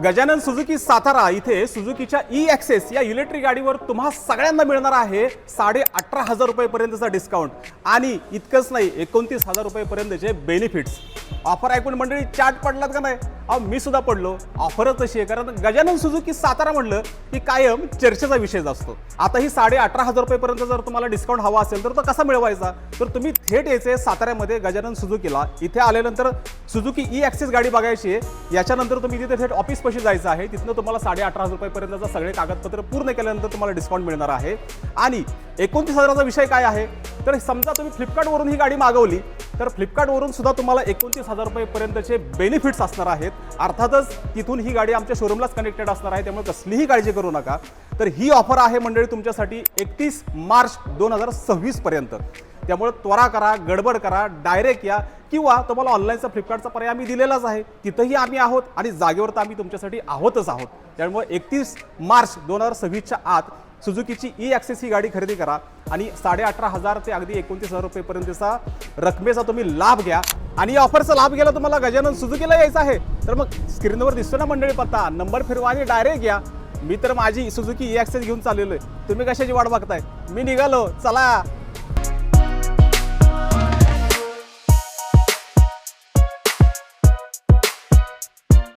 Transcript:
Gajanan Suzuki Satara इथे सुझुकीच्या E-access या electric गाडीवर तुम्हा सगळ्यांना मिळणार आहे 18,500 रुपयेपर्यंतचा डिस्काउंट आणि इतकंच नाही 29,000 रुपयेपर्यंतचे बेनिफिट्स। ऑफर ऐकून मंडळी चाट पडलात का नाही? अहो मी सुद्धा पडलो। ऑफरच अशी आहे कारण गजानन सुझुकी सातारा म्हणलं की कायम चर्चेचा विषय असतो। आता ही 18,500 रुपयेपर्यंत जर तुम्हाला डिस्काउंट हवा असेल तर तो कसा मिळवायचा? तर तुम्ही थेट यायचे साताऱ्यामध्ये गजानन सुझुकीला। इथे आल्यानंतर सुझुकी ई-ॲक्सेस गाडी बघायची आहे। याच्यानंतर तुम्ही तिथे थेट ऑफिस पशी जायचं आहे। तिथनं तुम्हाला 18,500 रुपयेपर्यंतचा सगळे कागदपत्र पूर्ण केल्यानंतर तुम्हाला डिस्काउंट मिळणार आहे। आणि 29,000चा विषय काय आहे? तर समजा तुम्ही फ्लिपकार्टवरून ही गाडी मागवली तर फ्लिपकार्टवरून सुद्धा तुम्हाला 29,000 रुपयेपर्यंतचे बेनिफिट्स असणार आहेत। अर्थातच तिथून ही गाडी आमच्या शोरूमलाच कनेक्टेड असणार आहे, त्यामुळे कसलीही काळजी करू नका। तर ही ऑफर आहे मंडळी तुमच्यासाठी 31 मार्च 2026 पर्यंत। त्यामुळे त्वरा करा, गडबड करा, डायरेक्ट या किंवा तुम्हाला ऑनलाईनचा फ्लिपकार्टचा पर्याय आम्ही दिलेलाच आहे, तिथंही आम्ही आहोत आणि जागेवर तर आम्ही तुमच्यासाठी आहोतच आहोत। त्यामुळे 31 मार्च 2026च्या आत सुझुकीची ई-ॲक्सेस ही गाडी खरेदी करा आणि 18,500 ते अगदी 29,000 रुपयेपर्यंतचा रकमेचा तुम्ही लाभ घ्या। आणि या ऑफरचा लाभ घ्यायला तुम्हाला गजानन सुझुकीला यायचं आहे तर मग स्क्रीनवर दिसतो ना मंडळी पत्ता, नंबर फिरवा आणि डायरेक्ट या। मी तर माझी सुझुकी ई-ॲक्सेस घेऊन चाललेलो आहे, तुम्ही कशाची वाट बघताय? मी निघालो, चला।